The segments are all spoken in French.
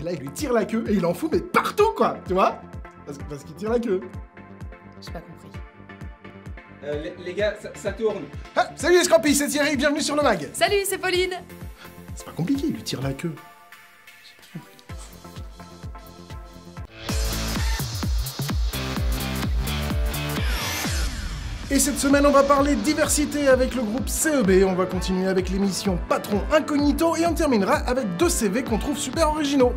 et là il lui tire la queue et il en fout mais partout quoi, tu vois? Parce qu'il tire la queue. J'ai pas compris. Les gars, ça tourne. Ah, salut les Scrappy, c'est Thierry, bienvenue sur le mag. Salut, c'est Pauline. C'est pas compliqué, il lui tire la queue. Et cette semaine, on va parler diversité avec le groupe CEB, on va continuer avec l'émission Patron Incognito et on terminera avec 2 CV qu'on trouve super originaux.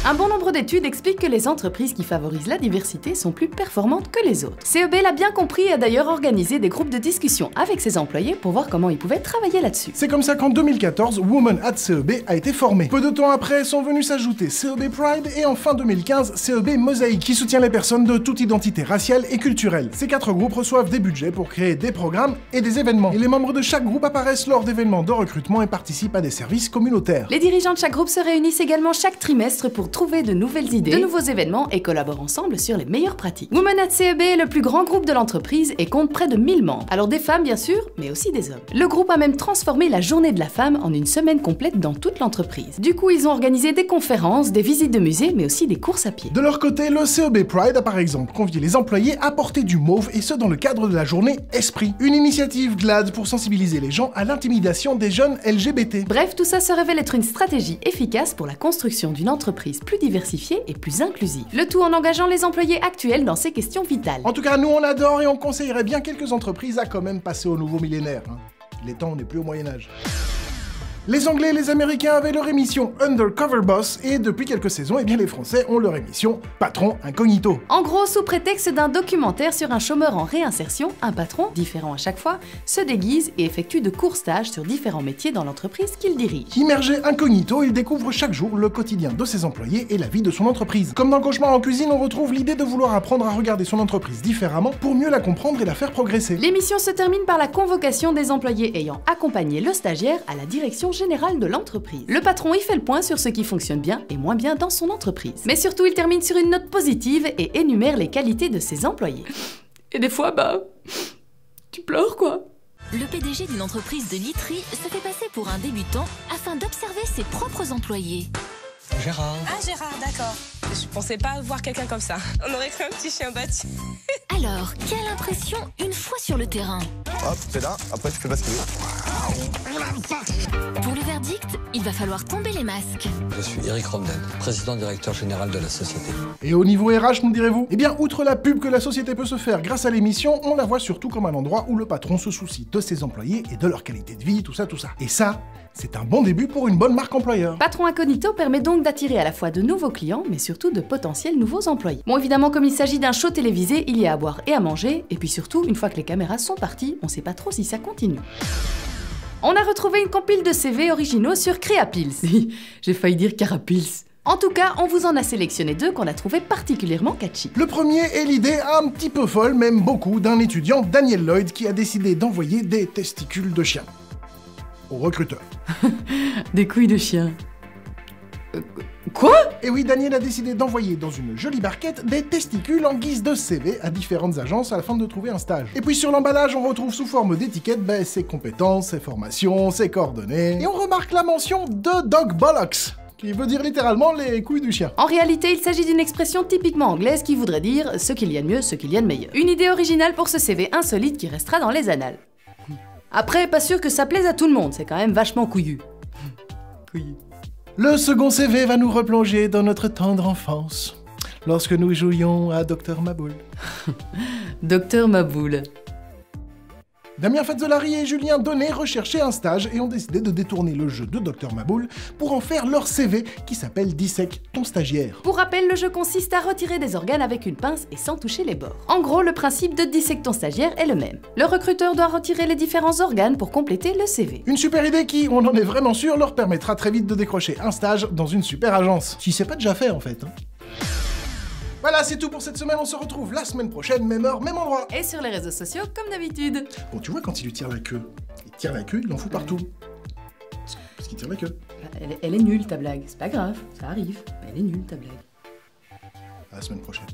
Un bon nombre d'études expliquent que les entreprises qui favorisent la diversité sont plus performantes que les autres. CEB l'a bien compris et a d'ailleurs organisé des groupes de discussion avec ses employés pour voir comment ils pouvaient travailler là-dessus. C'est comme ça qu'en 2014, Women at CEB a été formé. Peu de temps après, sont venus s'ajouter CEB Pride et en fin 2015, CEB Mosaïque, qui soutient les personnes de toute identité raciale et culturelle. Ces 4 groupes reçoivent des budgets pour créer des programmes et des événements. Et les membres de chaque groupe apparaissent lors d'événements de recrutement et participent à des services communautaires. Les dirigeants de chaque groupe se réunissent également chaque trimestre pour trouver de nouvelles idées, de nouveaux événements et collaborent ensemble sur les meilleures pratiques. Women at CEB est le plus grand groupe de l'entreprise et compte près de 1000 membres. Alors des femmes bien sûr, mais aussi des hommes. Le groupe a même transformé la journée de la femme en une semaine complète dans toute l'entreprise. Du coup, ils ont organisé des conférences, des visites de musées, mais aussi des courses à pied. De leur côté, le CEB Pride a par exemple convié les employés à porter du mauve et ce dans le cadre de la journée Esprit. Une initiative GLAD pour sensibiliser les gens à l'intimidation des jeunes LGBT. Bref, tout ça se révèle être une stratégie efficace pour la construction d'une entreprise plus diversifiée et plus inclusive. Le tout en engageant les employés actuels dans ces questions vitales. En tout cas, nous on adore et on conseillerait bien quelques entreprises à quand même passer au nouveau millénaire. Il est temps, on n'est plus au Moyen-Âge. Les Anglais et les Américains avaient leur émission Undercover Boss et depuis quelques saisons, eh bien les Français ont leur émission Patron Incognito. En gros, sous prétexte d'un documentaire sur un chômeur en réinsertion, un patron, différent à chaque fois, se déguise et effectue de courts stages sur différents métiers dans l'entreprise qu'il dirige. Immergé incognito, il découvre chaque jour le quotidien de ses employés et la vie de son entreprise. Comme dans Cauchemar en cuisine, on retrouve l'idée de vouloir apprendre à regarder son entreprise différemment pour mieux la comprendre et la faire progresser. L'émission se termine par la convocation des employés ayant accompagné le stagiaire à la direction générale de l'entreprise. Le patron y fait le point sur ce qui fonctionne bien et moins bien dans son entreprise. Mais surtout, il termine sur une note positive et énumère les qualités de ses employés. Et des fois, tu pleures quoi. Le PDG d'une entreprise de literie se fait passer pour un débutant afin d'observer ses propres employés. Gérard. Ah Gérard, d'accord. Je pensais pas voir quelqu'un comme ça. On aurait cru un petit chien battu. Alors, quelle impression une fois sur le terrain? Hop, c'est là, après tu fais basculer. Pour le verdict, il va falloir tomber les masques. Je suis Eric Romden, président directeur général de la société. Et au niveau RH, nous direz-vous? Eh bien, outre la pub que la société peut se faire grâce à l'émission, on la voit surtout comme un endroit où le patron se soucie de ses employés et de leur qualité de vie, tout ça. Et ça, c'est un bon début pour une bonne marque employeur. Patron Incognito permet donc d'attirer à la fois de nouveaux clients, mais surtout de potentiels nouveaux employés. Bon, évidemment, comme il s'agit d'un show télévisé, il y a à boire et à manger, et puis surtout, une fois que les caméras sont parties, on sait pas trop si ça continue. On a retrouvé une compile de CV originaux sur Créapils. J'ai failli dire Carapils. En tout cas, on vous en a sélectionné 2 qu'on a trouvé particulièrement catchy. Le premier est l'idée un petit peu folle, même beaucoup, d'un étudiant, Daniel Lloyd, qui a décidé d'envoyer des testicules de chien au recruteur. Des couilles de chien. Quoi? Et oui, Daniel a décidé d'envoyer dans une jolie barquette des testicules en guise de CV à différentes agences afin de trouver un stage. Et puis sur l'emballage, on retrouve sous forme d'étiquette ses compétences, ses formations, ses coordonnées. Et on remarque la mention de Dog Bollocks, qui veut dire littéralement les couilles du chien. En réalité, il s'agit d'une expression typiquement anglaise qui voudrait dire ce qu'il y a de mieux, ce qu'il y a de meilleur. Une idée originale pour ce CV insolite qui restera dans les annales. Après, pas sûr que ça plaise à tout le monde, c'est quand même vachement couillu. Couillu. Le second CV va nous replonger dans notre tendre enfance, lorsque nous jouions à Dr Maboul. Docteur Maboul. Damien Fazzolari et Julien Donnet recherchaient un stage et ont décidé de détourner le jeu de Dr Maboul pour en faire leur CV qui s'appelle Dissèque ton stagiaire. Pour rappel, le jeu consiste à retirer des organes avec une pince et sans toucher les bords. En gros, le principe de Dissèque ton stagiaire est le même. Le recruteur doit retirer les différents organes pour compléter le CV. Une super idée qui, on en est vraiment sûr, leur permettra très vite de décrocher un stage dans une super agence. Si c'est pas déjà fait en fait. Voilà, c'est tout pour cette semaine, on se retrouve la semaine prochaine, même heure, même endroit. Et sur les réseaux sociaux, comme d'habitude. Bon, tu vois, quand il lui tire la queue, il en fout partout. Parce qu'il tire la queue. Elle est nulle ta blague, c'est pas grave, ça arrive. Elle est nulle ta blague. À la semaine prochaine.